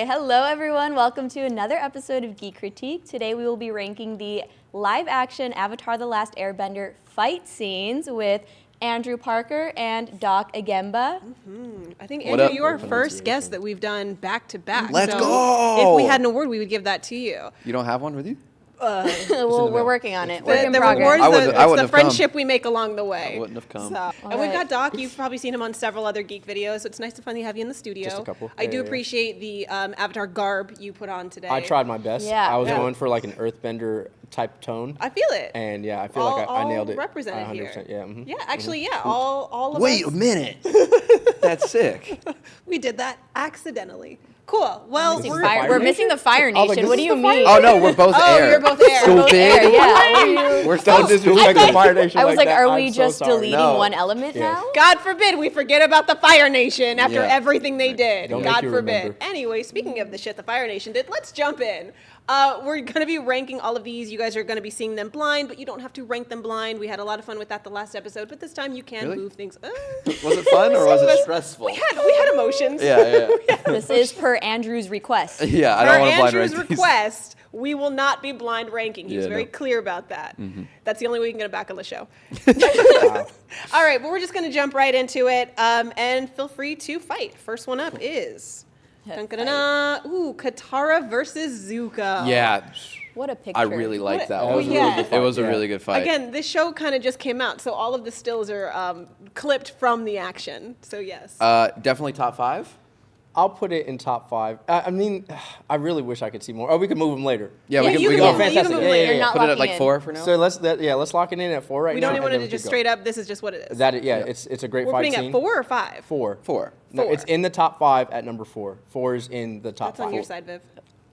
Okay, hello everyone. Welcome to another episode of GIQUE Critique. Today we will be ranking the live-action Avatar: The Last Airbender fight scenes with Andrew Parker and Doc Egemba. I think, Andrew, you are first guest that we've done back-to-back. Let's so go! If we had an award, we would give that to you. You don't have one with you? Well, we're working on it. Work in The progress. reward is I wouldn't the have friendship we make along the way. I wouldn't have come. So, and we've got Doc. You've probably seen him on several other Geek videos, so it's nice to finally have you in the studio. Just a couple. I do appreciate the Avatar garb you put on today. I tried my best. Yeah. I was Yeah. going for like an earthbender type tone. I feel it. And yeah, I feel like I nailed it. Represented 100%, here. Yeah. Mm-hmm. Yeah, actually, yeah. All of Wait us. a minute. That's sick. We did that accidentally. Cool. Well, We're missing the Fire I was like, Nation. this What do is you the Fire mean? Oh no, we're both Oh, air. you're both air. We're both Stupid. air, yeah. We're Don't disrespect the Fire Nation I like was like, that. are I'm we so just sorry. deleting No. one element Yes. now? God forbid we forget about the Fire Nation after Yeah. everything they did. Don't make God you forbid. remember. Anyway, speaking of the shit the Fire Nation did, let's jump in. We're going to be ranking all of these. You guys are going to be seeing them blind, but you don't have to rank them blind. We had a lot of fun with that the last episode, but this time you can Really? move things. Was it fun or was it stressful? We had emotions. Yeah. This is per Andrew's request. Yeah, I For don't want to blind Andrew's rank these. request, we will not be blind ranking. He was Yeah, very no. clear about that. That's the only way we can get it back on the show. Wow. All right, but we're just going to jump right into it, and feel free to fight. First one up is Katara versus Zuko. Yeah, What a picture. I really liked that That one. was a yeah. really good fight. It was a Yeah. really good fight. Again, this show kind of just came out, so all of the stills are clipped from the action. So yes. Definitely top 5. I'll put it in top 5. I mean, I really wish I could see more. Oh, we can move them later. Yeah, Yeah, we can. you We can can move go it. You can fantastic. move Yeah, it yeah, later. yeah. Not put it at locking like in. 4 for now. So let's lock it in at 4 right we now. don't even want and to then we just keep straight up. This is just what it is. going. It's a great We're fight putting scene. at 4 or 5. 4. 4. No, 4. it's in the top 5 at number 4. 4 is in the top That's 5. on your side, Viv.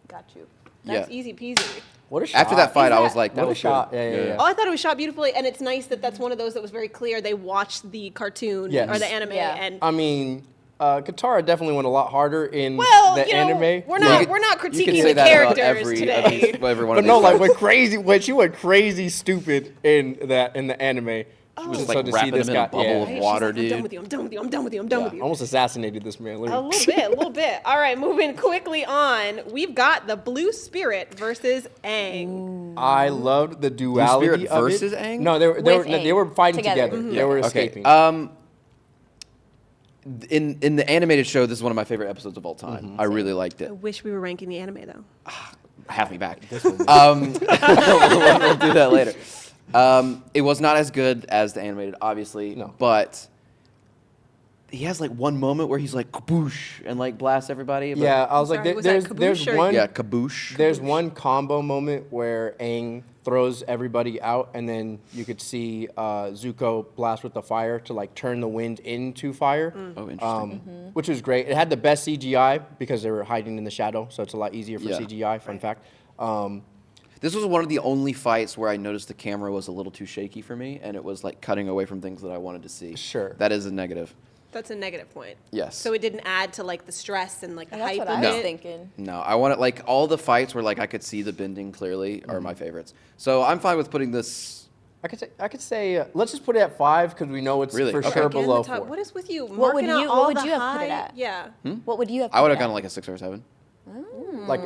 Got you. That's Yeah. easy peasy. What a shot. After that fight, I that- was like, that What a was shot. good. Yeah. Oh, I thought it was shot beautifully, and it's nice that that's one of those that was very clear. They watched the cartoon Yes. or the anime, Yeah. and I mean, Katara definitely went a lot harder in well, the you know, anime. we're You not could- we're not You can critiquing say the that about characters today. every one But of no, these like fights. when she went crazy stupid in the anime. She was So like to see wrapping this him in a guy- bubble yeah. of Right? She's water, like, I'm done dude. with you. I'm done with you. I'm done with you. I'm done with you. Almost assassinated this man. A Literally. little bit. All right, moving quickly on. We've got the Blue Spirit versus Aang. I loved the duality Spirit of versus it. Aang? No, they With they were fighting together. together. They were Okay. escaping. In the animated show, this is one of my favorite episodes of all time. I really liked I it. wish we were ranking the anime though. Have me back. we'll do that later. It was not as good as the animated, obviously, No. but he has like one moment where he's like kaboosh and like blasts everybody. But Yeah, I was Sorry, like, was that there's kaboosh or- one. yeah, kaboosh. There's one combo moment where Aang throws everybody out, and then you could see Zuko blast with the fire to like turn the wind into fire. Oh, interesting. Which was great. It had the best CGI because they were hiding in the shadow, so it's a lot easier for Yeah. CGI. Fun fact. This was one of the only fights where I noticed the camera was a little too shaky for me, and it was like cutting away from things that I wanted to see. Sure. That is a negative. That's a negative point. Yes. So it didn't add to like the stress and like the That's hype what of I was it. thinking. No, I want it like all the fights where like I could see the bending clearly are my favorites. So I'm fine with putting this. I could say let's just put it at 5 because we know it's Really? for Okay. sure Again, below the top- 4. What is with you? What would Marking out you- all what would the you have put it high- at? Yeah. What would you have? I would put have it gone at? like a 6 or 7. Like,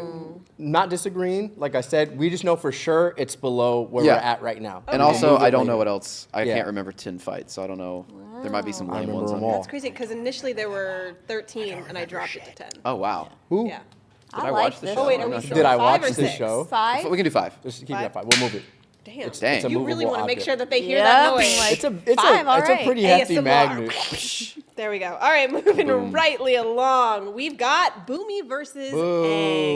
not disagreeing. Like I said, we just know for sure it's below where Yeah. we're at right now. And Okay. also, Move it I don't later. know what else. I Yeah. can't remember 10 fights, so I don't know. There might be some I lame remember ones on them there. all. That's crazy because initially there were 13 and I dropped it to 10. Oh wow. Who? Yeah. Did I I like watch the this show? Oh wait, I'm are we not still sure. Did I at 5 watch or this 6? show? 5? We can do 5. Just keep it at 5. We'll move it. Damn. Dang. It's a You really movable want to make object. sure that they hear Yep. that noise. Like, It's a 5, all it's a right. pretty hefty ASMR. magnet. There we go. All right, moving rightly along. We've got Bumi versus Aang.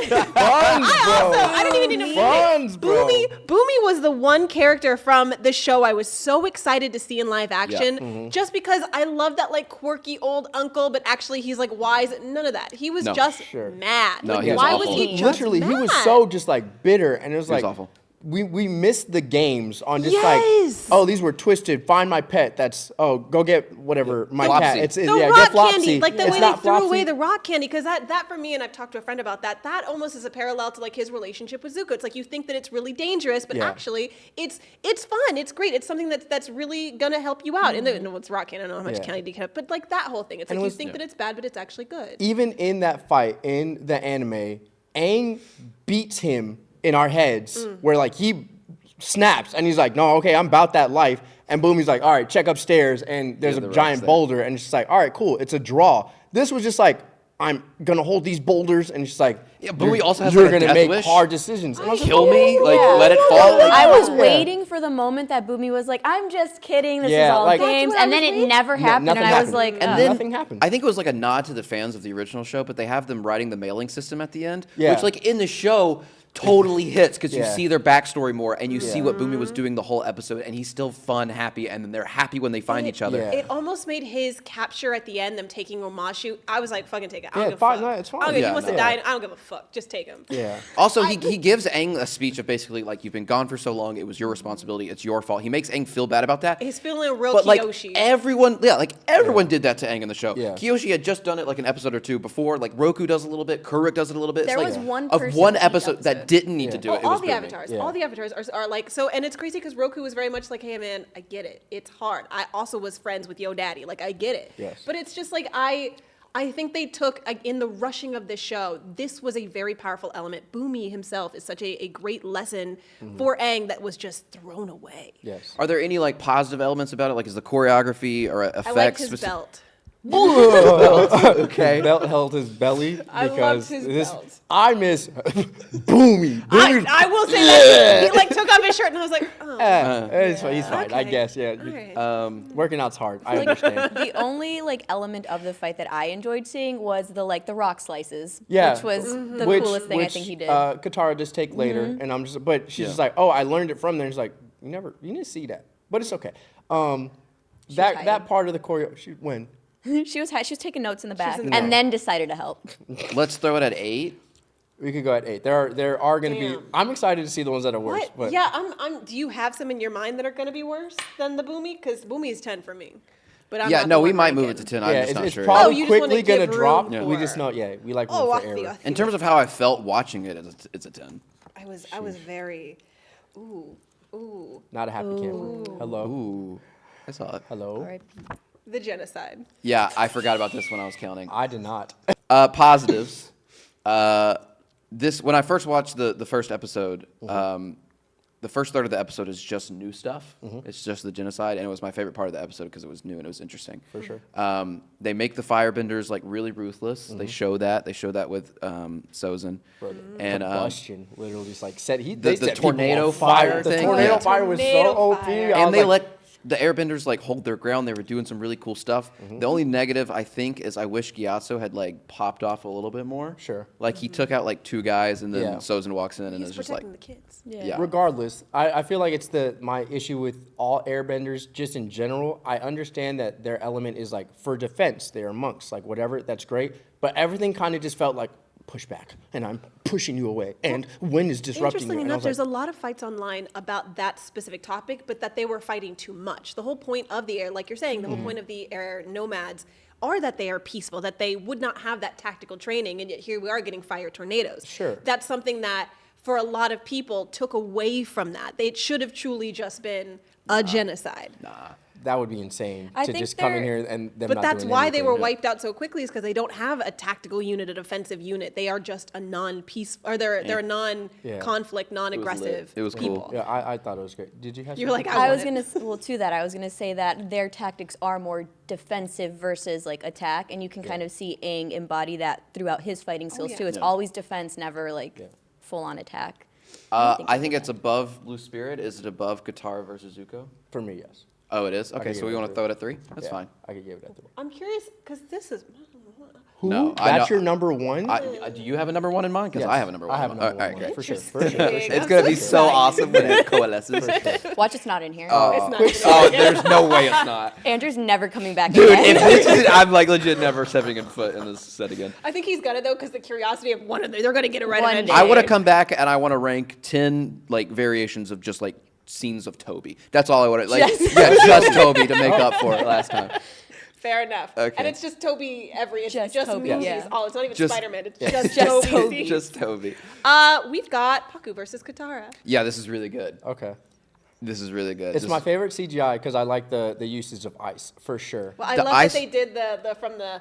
Buns, bro. I didn't even need to Buns, bro. Bumi was the one character from the show I was so excited to see in live action, Mm-hmm. just because I love that like quirky old uncle, but actually he's like wise. None of that. He was No. just Sure. mad. No, Like, he was why awful. was he just Literally, he was mad? so just like bitter, and it was He was like, awful. we missed the games on just Yes! like, oh, these were twisted. Find my pet. That's go get whatever my Flopsy. cat. It's The yeah, rock get Flopsy. candy, like the It's way they not threw Flopsy. away the rock candy, because that for me, and I've talked to a friend about that. That almost is a parallel to like his relationship with Zuko. It's like you think that it's really dangerous, but Yeah. actually it's fun. It's great. It's something that's really gonna help you out. And no, it's rock candy. I don't know how much Yeah. candy you can have, but like that whole thing. It's And like it you was- think that it's bad, but it's actually good. Even in that fight in the anime, Aang beats him in our heads, where like he snaps and he's like, no, okay, I'm about that life. And Bumi's like, all right, check upstairs, and there's the a rock's giant there. boulder, and it's just like, all right, cool, it's a draw. This was just like, I'm gonna hold these boulders, and it's just like, Yeah, Bumi also has, you're like, a gonna death make wish. hard decisions. And I was like, Kill me, like Yeah. let it fall. Like, I was Yeah. waiting for the moment that Bumi was like, I'm just kidding, this is Yeah, all like- games. That's what I And then was it waiting- never happened. nothing And I was happened. like, And ugh. then nothing happened. I think it was like a nod to the fans of the original show, but they have them writing the mailing system at the end, Yeah. which like in the show totally hits because you Yeah. see their backstory more and you see Yeah. what Bumi was doing the whole episode, and he's still fun, happy, and then they're happy when they find each other. Yeah. It almost made his capture at the end, them taking Omashu. I was like, fucking take it. I don't Yeah, give a fine, fuck. no, it's fine. I don't give, Yeah, he wants no. to die. I don't give a fuck. Just take him. yeah. Also, he gives Aang a speech of basically like, you've been gone for so long, it was your responsibility, it's your fault. He makes Aang feel bad about that. He's feeling real But like Kyoshi. everyone did that to Aang in the show. Yeah. Kyoshi had just done it like an episode or two before. Like Roku does a little bit, Kuruk does it a little bit. There It's was like, one of person one each episode that episode. didn't need to do it. It all was the Bumi. avatars, Yeah. all the avatars are like so, and it's crazy because Roku was very much like, hey man, I get it. It's hard. I also was friends with Yo Daddy. Like I get it. Yes. But it's just like I think they took in the rushing of the show. This was a very powerful element. Bumi himself is such a great lesson for Aang that was just thrown away. Yes. Are there any like positive elements about it? Like is the choreography or effects? I liked his specific- belt. Okay. Belt held his belly I loved because his this. belt. I miss Boomy. I will say that he like took off his shirt and I was like, oh. He's fine, I Okay. guess. Yeah. All right. Working out's hard. I understand. The only like element of the fight that I enjoyed seeing was the rock slices, Yeah. which was the Which- coolest thing I which, think he did. Katara just take later, and I'm just, but she's just like, oh, I learned it from there. She's like, you didn't see that, but it's okay. That hiding. part of the choreo, when she was taking notes in the back in the and back. then decided to help. Let's throw it at 8. we could go at 8. There are going to be. Damn. I'm excited to see the ones that are worse. What? But Yeah, do you have some in your mind that are going to be worse than the Bumi? Because Bumi is 10 for me. But I'm Yeah, not no, the we one might move ranking. it to 10. yeah, I'm just not it's sure. Oh, probably you just wanna quickly going to give drop. room We just for- know, we like room Oh, for off error. the In terms of how I felt watching it, it's a 10. I was very, ooh, Not a happy camper. Hello. Ooh, I saw it. Hello. All right. the genocide. Yeah, I forgot about this when I was counting. I did not. Positives. This when I first watched the first episode, the first third of the episode is just new stuff. It's just the genocide, and it was my favorite part of the episode because it was new and it was interesting. For sure. They make the firebenders like really ruthless. They show that. They show that with Sozin. And Combustion, literally, just like set. the They set people tornado on fire. fire The thing, tornado yeah. fire was so Tornado OP. fire. I was and they like, let the airbenders like hold their ground. They were doing some really cool stuff. The only negative I think is I wish Gyatso had like popped off a little bit more. Sure. Like he took out like 2 guys, and then Yeah. Sozin walks in and He's it's just like, protecting the kids. yeah. Regardless, I feel like it's my issue with all airbenders just in general. I understand that their element is like for defense. They are monks, like whatever. That's great. But everything kind of just felt like push back, and I'm pushing you away, and wind is disrupting you. Interestingly And I enough, was there's a lot of fights online about that specific topic, but that they were fighting too much. The whole point of the air, like you're saying, the whole point of the air nomads are that they are peaceful, that they would not have that tactical training, and yet here we are getting fire tornadoes. Sure. That's something that for a lot of people took away from that. It should have truly just been a genocide. that would be insane I to think just come in they're- here and them But not that's doing why they anything. were wiped out so quickly, is because they don't have a tactical unit, a defensive unit. They are just a non-peace, or they're a non-conflict, non-aggressive It was cool. people. Yeah, I thought it was great. Did you have? You're like, something? I was want gonna to that. I was gonna say that their tactics are more defensive versus like attack, and you can kind of see Aang embody that throughout his fighting skills yeah. too. It's Yeah. always defense, never like full on attack. I think it's above Blue Spirit. Is it above Katara versus Zuko? For me, yes. Oh, it is? Okay, could so give we it want a to throw it at 3? That's Yeah, fine. I could give it that. I'm curious because this is. Who? No, That's your number one? Do you have a number one in mind? Because Yes, I have a number one. I have a in number mind. All one. right, For great. sure. For sure. For sure. It's gonna be so awesome when it coalesces. Watch, it's not in here. It's not even Oh, there's no way it's not. Andrew's never coming back Dude, again. if this is, I'm like legit never stepping foot in this set again. I think he's gonna though, because the curiosity of one of them, they're gonna get it right One eventually. I day. want to come back and I want to rank 10 like variations of just like scenes of Toby. That's all I want to like. Just Just Toby to make up for it last time. Fair enough. Okay. And it's just Toby it's Just just Toby, movies. yeah. All it's not even Just- Spider-Man. It's yeah. just Just Toby. Toby. Just Toby. We've got Pakku versus Katara. Yeah, this is really good. Okay. This is really good. It's This my is- favorite CGI because I like the usage of ice, for sure. Well, I The love ice- that they did the from the.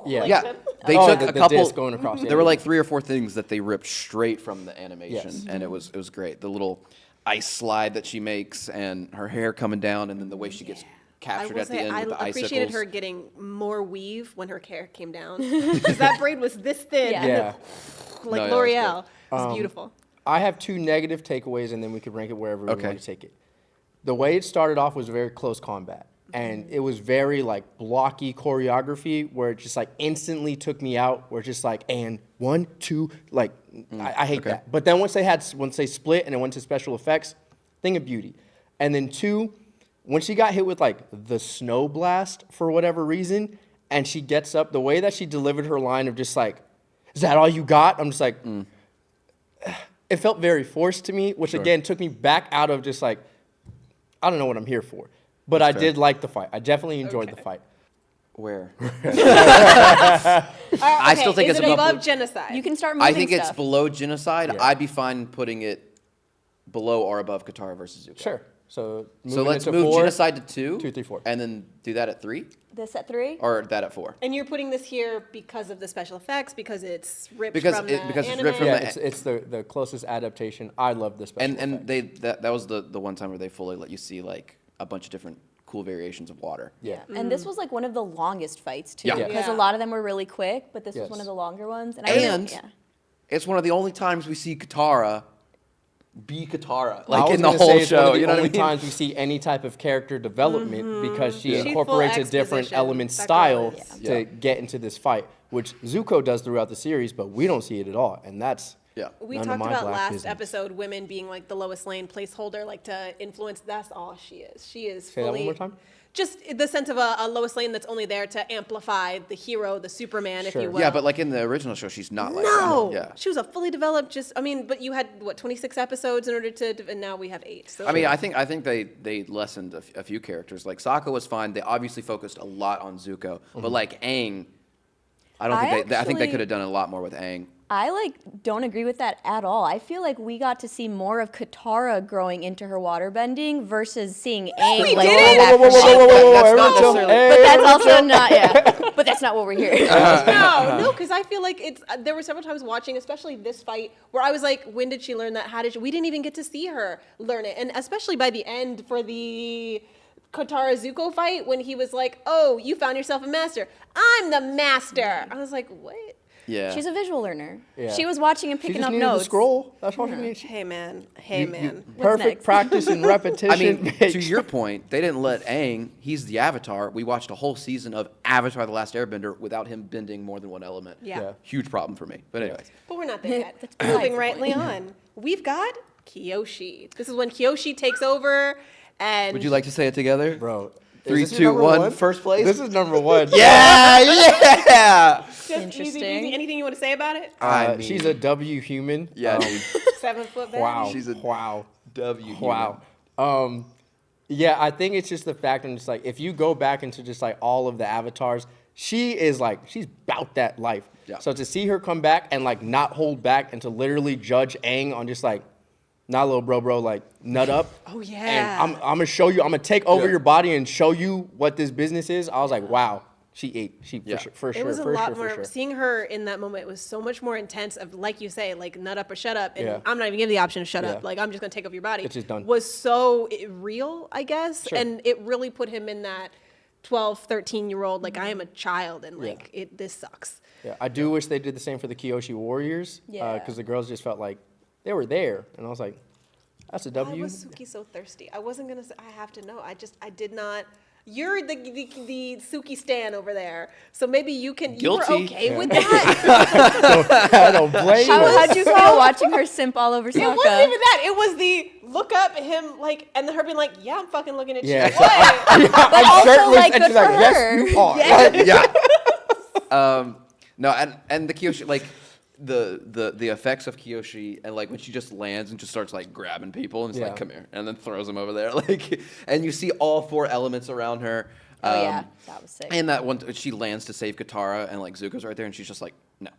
Yeah. like Yeah, the- they Oh, took the a couple. disc going across, yeah, There were yeah. like 3 or 4 things that they ripped straight from the animation, Yes. and it was great. The little ice slide that she makes, and her hair coming down, and then the way she gets I captured will at the say end I with the appreciated icicles. her getting more weave when her hair came down because that braid was this thin. Yeah. And Yeah. like No, yeah, L'Oreal. It was beautiful. I have 2 negative takeaways, and then we could rank it wherever we Okay. want to take it. The way it started off was very close combat, and it was very like blocky choreography, where it just like instantly took me out. Where it's just like, and 1, 2, like I hate okay. that. But then once they split and it went to special effects, thing of beauty. And then 2, when she got hit with like the snow blast for whatever reason, and she gets up, the way that she delivered her line of just like, "Is that all you got?" I'm just like. It felt very forced to me, which again took me back out of just like, I don't know what I'm here for. But I did like the fight. I definitely enjoyed the fight. Where? I still think is it's it above- above genocide. You can start moving I think it's stuff. below genocide. Yeah. I'd be fine putting it below or above Katara versus Zuko. Sure. So So moving let's into move 4, genocide to 2, 2, 3, 4. and then do that at 3, This at 3? or that at 4. And you're putting this here because of the special effects, because it's ripped Because from it- the because it's anime. ripped from Yeah, the- it's the closest adaptation. I love the special And effects. that was the one time where they fully let you see like a bunch of different cool variations of water. Yeah. And this was like one of the longest fights too, Yeah. because Yeah. a lot of them were really quick, but this was Yes. one of the longer ones. And, And yeah. it's one of the only times we see Katara be Katara, I like was in the gonna whole say it's one show. of the You know what I only mean? times we see any type of character development because she She's full incorporates a different exposition. element That girl style is- Yeah. to get into this fight, which Zuko does throughout the series, but we don't see it at all, and that's Yeah. We none of talked my about black last business. episode women being like the Lois Lane placeholder, like to influence. That's all she is. She is Say that fully. one more time? Just the sense of a Lois Lane that's only there to amplify the hero, the Superman, if Sure. you will. Yeah, but like in the original show, she's not like no, that. Yeah. she was a fully developed. But you had what 26 episodes in order to, and now we have 8. So I mean, I think they lessened a few characters. Like Sokka was fine. They obviously focused a lot on Zuko, but like Aang, I don't I think I think they actually- could have done a lot more with Aang. I don't agree with that at all. I feel like we got to see more of Katara growing into her waterbending versus seeing Aang we like didn't. go back for shit. That's everyone not chill. necessarily- Hey, But that's everyone also chill. not but that's not what we're here. no, because I feel like it's. There were several times watching, especially this fight, where I was like, "When did she learn that? How did she?" We didn't even get to see her learn it, and especially by the end for the Katara Zuko fight, when he was like, "Oh, you found yourself a master. I'm the master." I was like, "What?" Yeah. She's a visual learner. Yeah. She was watching and She picking just up needed notes. the scroll. That's all she needed. Hey man, hey man. What's Perfect next? practice and repetition. I mean, to makes- your point, they didn't let Aang. He's the Avatar. We watched a whole season of Avatar: The Last Airbender without him bending more than one element. Yeah. Huge problem for me. But anyways, But we're not there yet. That's besides Moving the rightly on, we've got Kyoshi. This is when Kyoshi takes over, and would you like to say it together, Bro. is 3, this your 2, number 1, one? first place? This is number 1. Yeah, yeah. just easy Interesting. peasy. Anything you want to say about it? I She's mean- a W human. Yeah, dude. 7 foot baby. Wow. She's a wow. W. Wow. Yeah, I think it's just the fact, and just like if you go back into just like all of the avatars, she is like she's about that life. Yeah. So to see her come back and like not hold back and to literally judge Aang on just like, nah, little bro, like nut up. Oh, yeah. And I'm gonna show you. I'm gonna take over Yeah. your body and show you what this business is. I was like, wow, she ate. She Yeah. for sure, It was a for lot sure, more. for sure. Seeing her in that moment was so much more intense. Of like you say, like nut up or shut up, and Yeah. I'm not even giving the option of shut up. Yeah. Like I'm just gonna take over your body. It's just done. Was so real, I guess, Sure. and it really put him in that 12, 13-year-old. Like I am a child, and like this sucks. Yeah, I do wish they did the same for the Kyoshi Warriors. Yeah. Because the girls just felt like they were there, and I was like, that's a Why W. was Suki so thirsty? I wasn't gonna say. I have to know. I did not. You're the Suki stan over there, so maybe you can. You Guilty. were okay with that. I don't blame her. How'd you feel watching her simp all over It Sokka? wasn't even that. It was the look up at him like, and her being like, "Yeah, I'm fucking looking at Yeah. you." What? But also, shirtless, like, and good she's like, for yes, her. you are. Yeah. No, and the Kyoshi, like the effects of Kyoshi, and like when she just lands and just starts like grabbing people and it's Yeah. like, come here, and then throws them over there, like, and you see all 4 elements around her. Oh yeah, that was sick. And that one, she lands to save Katara, and like Zuko's right there, and she's just like, no,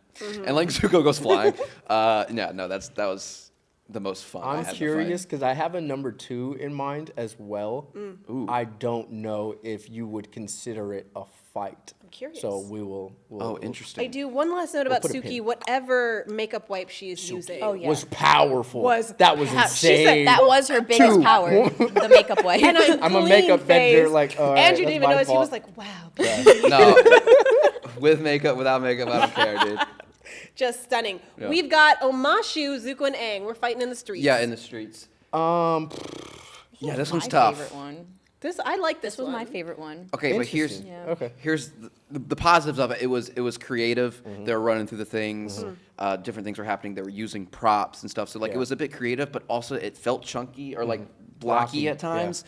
and like Zuko goes flying. Yeah, no, that was the most fun. I I'm had in the fight. curious because I have a number 2 in mind as well. Ooh. I don't know if you would consider it a fight. I'm curious. So we'll Oh, interesting. I do one last note about put a Suki. pin. Whatever makeup wipe she is using. Oh, yeah. was powerful. Was that was she said insane. That was her biggest 2. power, the makeup wipe. And I'm a makeup bender, like, all right, Andrew that's didn't even my notice. He fault. was like, "Wow, No, with makeup, without makeup, I don't care, dude. just stunning." Yeah. We've got Omashu, Zuko, and Aang. We're fighting in the streets. Yeah, in the streets. Yeah, this one's my tough. favorite one. I like This this was one. my favorite one. Okay, but here's Interesting. Yeah. Okay. here's the positives of it. It was creative. They were running through the things. Different things were happening. They were using props and stuff. So like it Yeah. was a bit creative, but also it felt chunky or like blocky Blocky, at times.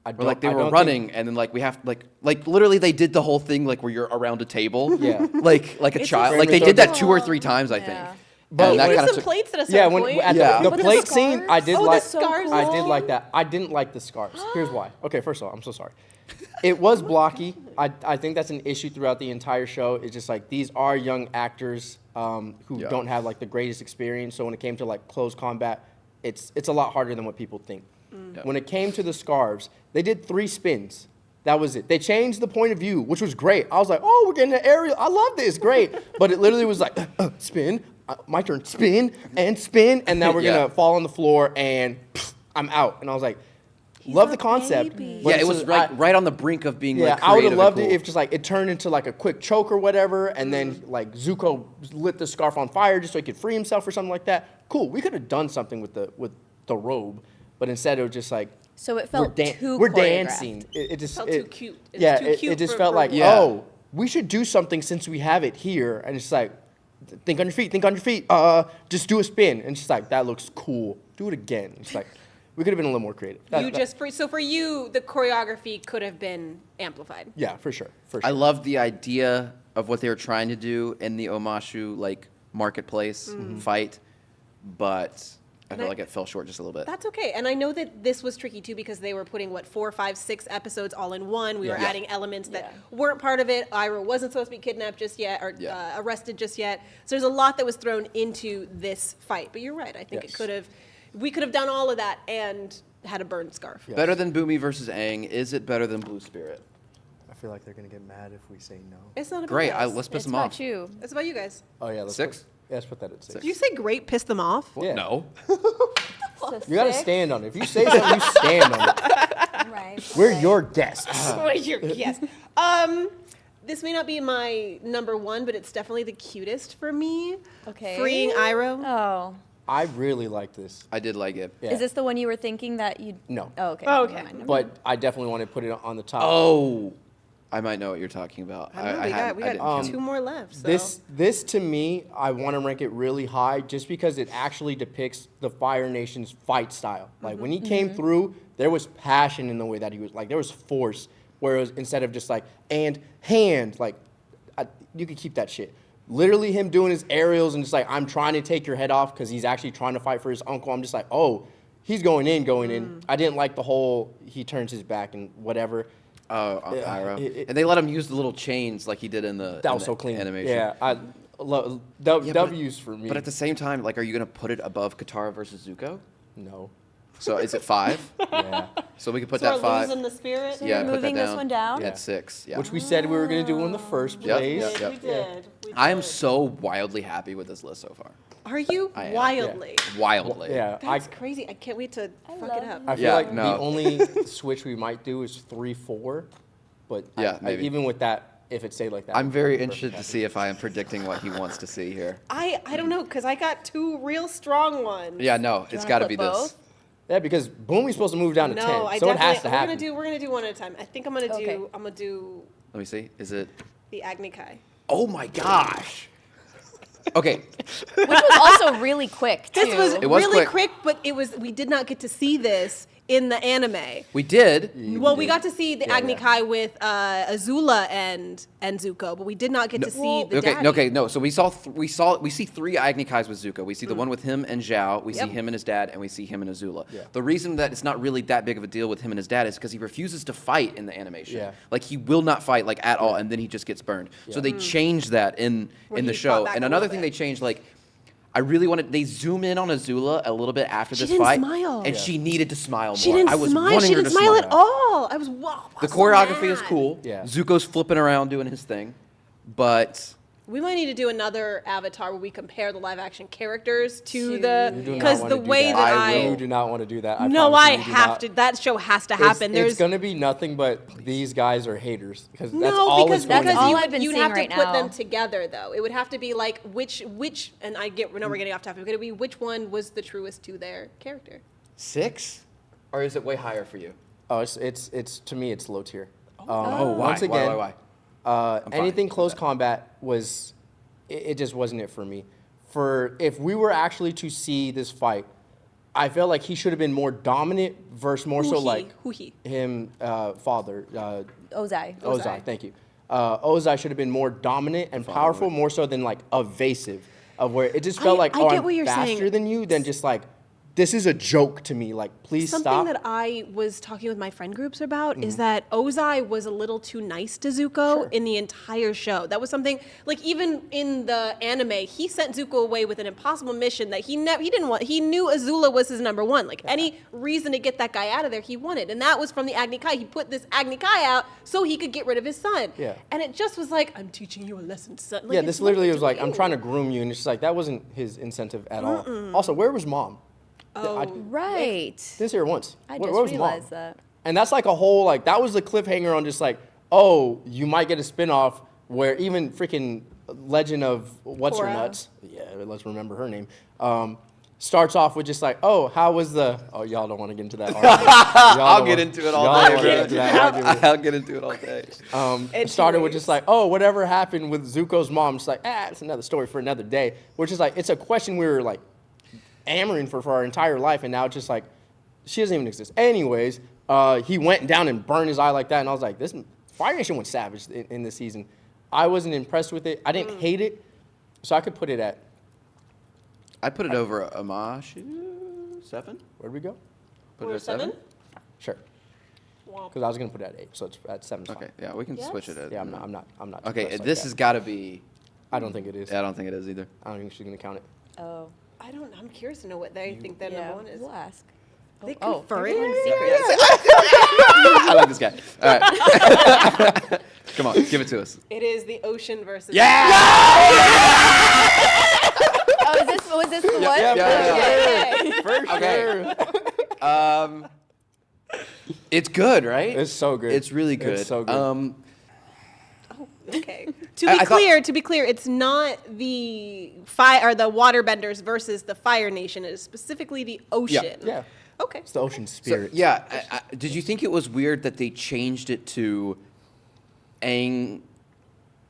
I Or like they don't- I were don't running, and then like we have like literally they did the whole thing like where you're around a table. Yeah. like a It's child. a Like they frame did that of 2 or 3 times, I think. Yeah. But And that He kind put of some plates at a certain Yeah, when point. at Yeah. the But the plate scene, I scarves? did Oh, the like. scarves I were did cool. like that. I didn't like the scarves. Here's why. Okay, first of all, I'm so sorry. It was blocky. I think that's an issue throughout the entire show. It's just like these are young actors who Yeah. don't have like the greatest experience. So when it came to like close combat, it's a lot harder than what people think. Yeah. When it came to the scarves, they did 3 spins. That was it. They changed the point of view, which was great. I was like, oh, we're getting an aerial. I love this. Great. But it literally was like, spin, my turn, spin, and now we're Yeah. going to fall on the floor, and I'm out. And I was like, love the concept. baby. but Yeah, it's it was just- right on the brink of being yeah, like I would creative have loved and it cool. if just like it turned into like a quick choke or whatever, and then like Zuko lit the scarf on fire just so he could free himself or something like that. Cool, we could have done something with the robe, but instead it was just like So it felt too we're choreographed. dancing. It just Felt it- too cute. It was yeah, too it cute just for- felt for like one. Yeah. oh, we should do something since we have it here, and it's like think on your feet, think on your feet. Just do a spin, and it's just like that looks cool. Do it again. It's like we could have been a little more creative. So for you, the choreography could have been amplified. yeah, for sure. I loved the idea of what they were trying to do in the Omashu like marketplace fight, but I And felt I- like it fell short just a little bit. That's okay. And I know that this was tricky too because they were putting 4, 5, 6 episodes all in one. We were Yeah. adding elements that Yeah. weren't part of it. Iroh wasn't supposed to be kidnapped just yet or Yeah. arrested just yet. So there's a lot that was thrown into this fight. But you're right. I think Yes. we could have done all of that and had a burned scarf. Yeah. Better than Bumi versus Aang. Is it better than Blue Spirit? I feel like they're gonna get mad if we say no. It's not about Great. us. Let's piss It's them about off. you. It's about you guys. Oh yeah, let's 6? let's put that at 6. Did you say great pissed them off? Yeah. No. You gotta stand on it. If you say something, you stand on it. Right. We're your guests. Yes. This may not be my number 1, but it's definitely the cutest for me. Okay. Freeing Iroh. Oh. I really like this. I did like it. Yeah. Is this the one you were thinking that you? No. Oh, okay. Oh, Never okay. mind, never But I definitely want to put it on the top. Oh, I might know what you're talking about. I don't know, we didn't got count. 2 more left. So. This to me, I want to rank it really high just because it actually depicts the Fire Nation's fight style. Like when he came through, there was passion in the way that he was. Like there was force. Whereas instead of just like and hand, like you could keep that shit. Literally him doing his aerials and just like I'm trying to take your head off because he's actually trying to fight for his uncle. I'm just like oh, he's going in. I didn't like the whole he turns his back and whatever. Oh, Yeah, Iroh. And they let him use the little chains like he did in the That in was the so clean. animation. Yeah, I love Yeah, but- W's for me. But at the same time, like, are you gonna put it above Katara versus Zuko? no. So is it 5? Yeah. So we could put So that we're 5. losing the spirit. So Yeah, you're put moving that this one down? At 6. Yeah. Which we said we were going to do in the first Yep, place. yep, yep. We did. I am so wildly happy with this list so far. Are you I am. wildly? Wildly. Yeah, That's crazy. I can't wait to fuck it up. I feel Yeah, like no. the only switch we might do is 3-4, but Yeah, maybe. even with that, if it stayed like that, I'm very I'd be interested to perfect see if I am predicting what he wants to see here. I don't know because I got 2 real strong ones. Yeah, no, it's wanna got to put be both? this. Yeah, because Bumi's supposed to move down to 10, No, I so it definitely. has to happen. We're gonna do one at a time. I think I'm gonna do. Okay. I'm gonna do Let me see. Is it? the Agni Kai. Oh my gosh. Okay. Which was also really quick, too. This was It was really quick. quick, but we did not get to see this in the anime. We did. Well, we got to see the Yeah, Agni yeah. Kai with Azula and Zuko, but we did not get to see the daddy. Okay, no. So we see 3 Agni Kais with Zuko. We see the one with him and Zhao. We see Yep. him and his dad, and we see him and Azula. Yeah. The reason that it's not really that big of a deal with him and his dad is because he refuses to fight in the animation. Yeah. Like he will not fight like at all, and then he just gets burned. So they changed that in When the he show. fought back And a another little thing bit. they changed, like. I really wanted. They zoom in on Azula a little bit after She this didn't fight, smile. and Yeah. she needed to smile more. She didn't I was smile. wanting She her didn't to smile at all. I was The so choreography is mad. cool. Yeah. Zuko's flipping around doing his thing, but We might need to do another Avatar where we compare the live action characters to To- the You do not because wanna the do way that. that You do not want to do that. no, promise I you do have not. to. That show has to It's- happen. It's going to be nothing but these guys are haters because that's no, all because it's going that's to all be. I've been you'd seeing have to right put now. them together though. It would have to be like which and I know we're getting off topic. But it'd be which one was the truest to their character. 6, or is it way higher for you? Oh, it's to me it's low tier. Oh, why? Once again, Why? Uh, fine anything with close that. combat was, it just wasn't it for me. If we were actually to see this fight, I felt like he should have been more dominant versus more so like Who he? him, father, Ozai. Ozai. Thank you. Ozai should have been more dominant and powerful, more so than like evasive, of where it just felt like, I oh, get I'm what you're faster saying. than you, than just like, this is a joke to me. Like, please Something stop. that I was talking with my friend groups about is that Ozai was a little too nice to Zuko in the entire show. That was something like even in the anime, he sent Zuko away with an impossible mission that he didn't want. He knew Azula was his number one. Like any reason to get that guy out of there, he wanted, and that was from the Agni Kai. He put this Agni Kai out so he could get rid of his son. Yeah. And it just was like, I'm teaching you a lesson, son. Like, Yeah, it's this what literally I'm was like, I'm doing. trying to groom you, and it's just like, that wasn't his incentive at all. Also, where was mom? I Right. didn't see her once. I Where just was realized mom? that. And that's like a whole, like, that was the cliffhanger on just like, oh, you might get a spinoff where even freaking Legend of What's Her Korra. Nuts, yeah, let's remember her name, starts off with just like, oh, how was the, oh, y'all don't want to get into that argument. I'll get into it all day, I'll get into it all day. It started with just like, oh, whatever happened with Zuko's mom. It's like, it's another story for another day. Which is like, it's a question we were like hammering for our entire life, and now it's just like, she doesn't even exist. Anyways, he went down and burned his eye like that, and I was like, this Fire Nation went savage in this season. I wasn't impressed with it. I didn't hate it, so I could put it at, I'd put it over Omashu 7. where'd we go? Put it Or at 7. Sure, because I was gonna put it at 8, so it's at 7. Okay, yeah, we can Yes. switch it. At, Yeah, I'm not. Okay, impressed like this that. has got to be. I don't think it is. I don't think it is either. I don't think she's gonna count it. Oh. I'm curious to know what they think their Yeah, number one is. we'll ask. They Oh, confer it maybe in we'll secret. I like this guy. All right. Come on, give it to us. It is the ocean versus. Yeah! Oh, was this the one? yeah. Okay. For sure. Okay. It's good, right? It's so good. It's really good. It's so good. Okay. To I be clear, it's not the fire or the waterbenders versus the Fire Nation. It is specifically the ocean. Yeah. Okay. It's the ocean So, spirit. yeah. Did you think it was weird that they changed it to Aang,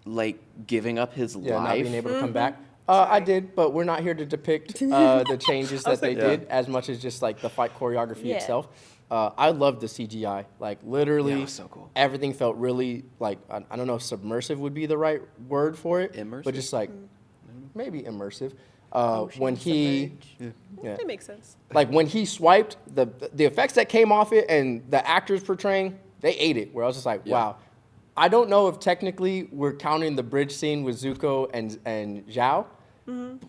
like, giving up his Yeah, not life? being able to come back. I did, but we're not here to depict the changes that they Yeah. did as much as just like the fight choreography Yeah. itself. I loved the CGI. Like literally, Yeah, it was so cool. everything felt really like I don't know if submersive would be the right word for it, Immersive? but just like maybe immersive. Ocean When he, submerged. yeah, That makes sense. like when he swiped, the effects that came off it and the actors portraying, they ate it. Where I was just like, Yeah. wow. I don't know if technically we're counting the bridge scene with Zuko and Zhao,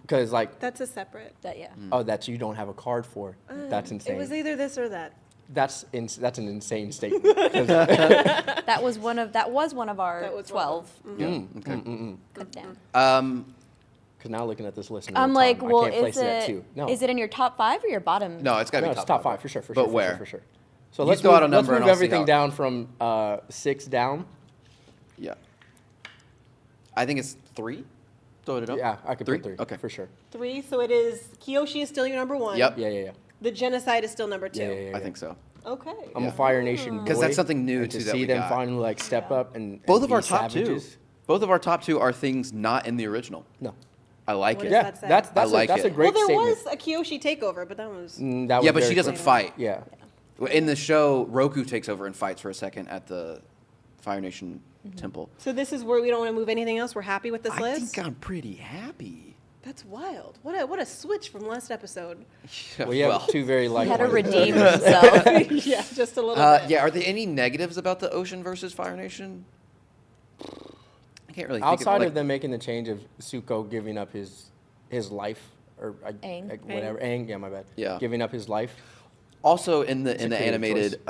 because like, That's a separate. Yeah. oh, that you don't have a card for. That's insane. It was either this or that. That's an insane statement. 'Cause- That was one of our That was 12. Yeah. Okay. Cut down. 'cause now looking at this list, in I'm real like, time, well, I can't place is it at it 2. No, is it in your top 5 or your bottom? No, it's got to no, be it's top 5 for sure. But where? For sure. So You let's throw move, out a number let's and move I'll see everything how- down from 6 down. Yeah. I think it's 3. Throw it up. Yeah, I could 3? put 3. Okay. For sure. 3, so it is Kyoshi is still your number one. Yep. Yeah. The genocide is still number 2. Yeah. I think so. Okay. I'm a Fire Nation boy. Because that's something new, and too, to that see we them got. finally like step up and Both and of our be top savages. 2. Both of our top 2 are things not in the original. No. I like What it. does Yeah, that say? that's I like that's a it. great Well, there statement. was a Kyoshi takeover, but that was. That Yeah, was but she very doesn't quick. fight. Yeah. In the show, Roku takes over and fights for a second at the Fire Nation Mm-hmm. temple. So this is where we don't want to move anything else. We're happy with this I list. think I'm pretty happy. That's wild. What a switch from last episode. We have two very He like. had to redeem himself. Yeah, just a little bit. Yeah, are there any negatives about the Ocean versus Fire Nation? I can't really think Outside of, of them making the change of Zuko giving up his life or Aang. whatever Aang, yeah, my bad. Yeah. Giving up his life. Also, in the creative animated,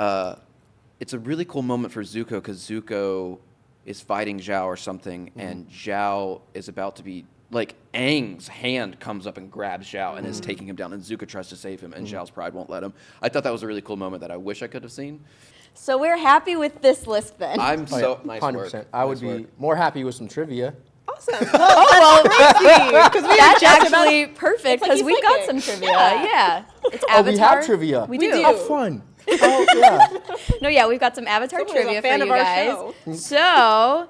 it's a really cool moment for Zuko because Zuko is fighting Zhao or something, and Zhao is about to be like Aang's hand comes up and grabs Zhao and is taking him down, and Zuko tries to save him, and Zhao's pride won't let him. I thought that was a really cool moment that I wish I could have seen. So we're happy with this list then. I'm so nice 100%. work. I would Nice be work. more happy with some trivia. Awesome. Oh, well, Because we that's just about- actually perfect It's like because he's we've got psychic. some trivia. Yeah. Yeah. It's Oh, Avatar. we have trivia. We We do. do. How fun. Oh, yeah. No, yeah, we've got some Avatar Someone is a trivia fan for of you our guys. show. So, Are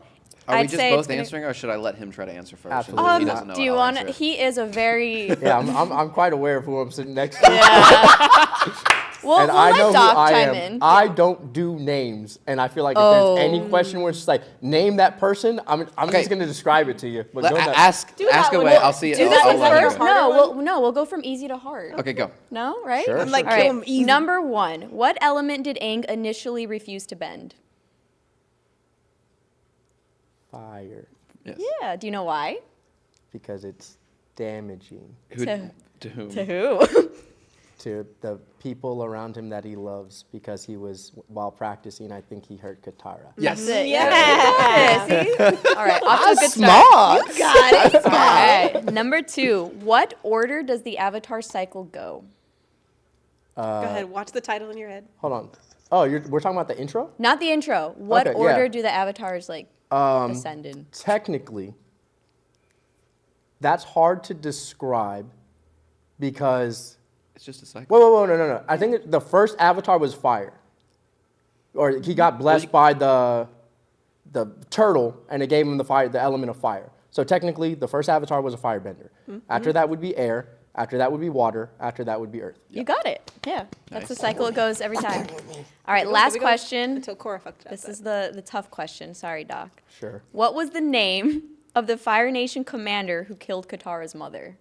I'd we just say both it's gonna- answering, or should I let him try to answer first? Absolutely. And if he doesn't know do it, you I'll want? answer it. He is a very. Yeah, I'm quite aware of who I'm sitting next to. Yeah. We'll, And we'll I let know who Doc I chime am. in. I don't do names, and I feel like if there's any question where it's just like name that person, I'm Okay. just gonna describe it to you. But go nuts. Ask that away. one. I'll see it. Do I'll- that I'll one let him first. go. No, we'll go from easy to hard. Okay, go. No, right? Sure, I'm like, All kill right. him easy. Number 1. What element did Aang initially refuse to bend? Fire, Yes. Yeah. Do you know why? because it's damaging Who, To- to whom? To who? to the people around him that he loves. Because he was while practicing, I think he hurt Katara. Yes. That's it. Yeah. See? All right. Off to a good start. Smart. Got it. All right. Number 2. What order does the Avatar cycle go? Go ahead. Watch the title in your head. Hold on. Oh, we're talking about the intro? Not the intro. What Okay, order yeah. do the avatars ascend in? Technically, that's hard to describe because It's just a cycle. whoa, no. I think the first Avatar was fire, or he got blessed by the turtle, and it gave him the element of fire. So technically, the first Avatar was a firebender. After that would be air. After that would be water. After that would be earth. You got it. Yeah. That's the Nice. cycle it goes every time. All right, Here last we go. question. Until Korra fucked it up. This is the tough question. Sorry, Doc. Sure. What was the name of the Fire Nation commander who killed Katara's mother?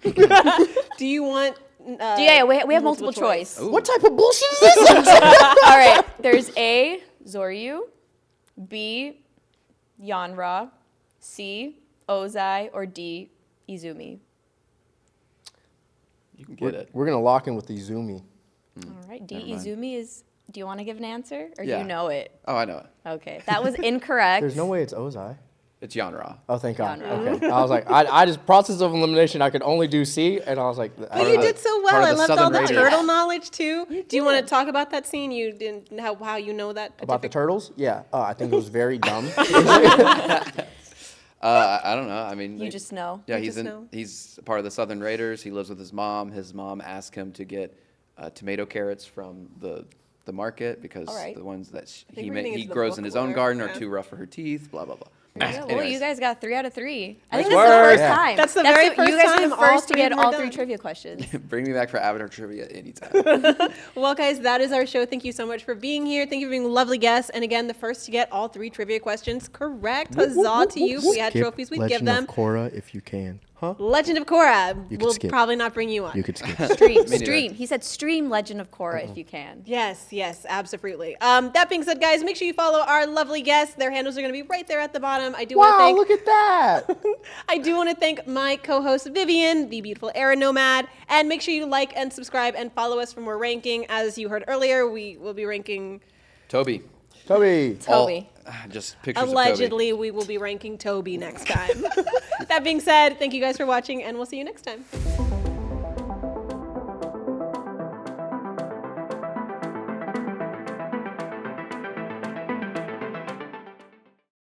Do you want? Yeah, we have multiple choice. Ooh. What type of bullshit is this? All right, there's A, Zoryu, B, Yanra, C, Ozai, or D, Izumi. You can get it. We're gonna lock in with the Izumi. All right, D, Never mind. Izumi is. Do you want to give an answer, or do Yeah. you know it? Oh, I know it. Okay, that was incorrect. There's no way it's Ozai. It's Yanra. Oh, thank God. Yanra. Okay. I was like, I just process of elimination. I could only do C, and I was like, I But don't you know. did so part well. of I the loved all Southern the Raiders. turtle knowledge too. Do you want did. to talk about that scene? You didn't how you know that About the specific- turtles? Yeah. I think it was very dumb. I don't know. I mean, You just know. Yeah, You he's just know. he's part of the Southern Raiders. He lives with his mom. His mom asked him to get tomato carrots from the market because All right. the ones that think we're getting he into the grows in his own book garden lore, are yeah. too rough for her teeth. Blah blah blah. Yeah, well, Anyways. you guys got 3 out of 3. I think Nice this is the work. first Yeah. time. That's the very You first guys are time the all first to three of get them are all 3 done. trivia questions. Bring me back for Avatar trivia anytime. Well, guys, that is our show. Thank you so much for being here. Thank you for being lovely guests. And again, the first to get all 3 trivia questions correct. Huzzah to you. If we had trophies, we'd give them. Korra if you can. Huh? Legend of Korra. You could We'll skip. probably not bring you on. You could skip. Stream, neither. stream. He said stream Legend of Korra if you can. Yes, absolutely. That being said, guys, make sure you follow our lovely guests. Their handles are going to be right there at the bottom. I do want to Wow, thank look at that. I do want to thank my co-host Vivian, the beautiful Air Nomad, and make sure you like and subscribe and follow us for more ranking. As you heard earlier, we will be ranking. Toby. Toby. Toby. Just pictures of Allegedly, we will be ranking Toby next time. That being said, thank you guys for watching, and we'll see you next time.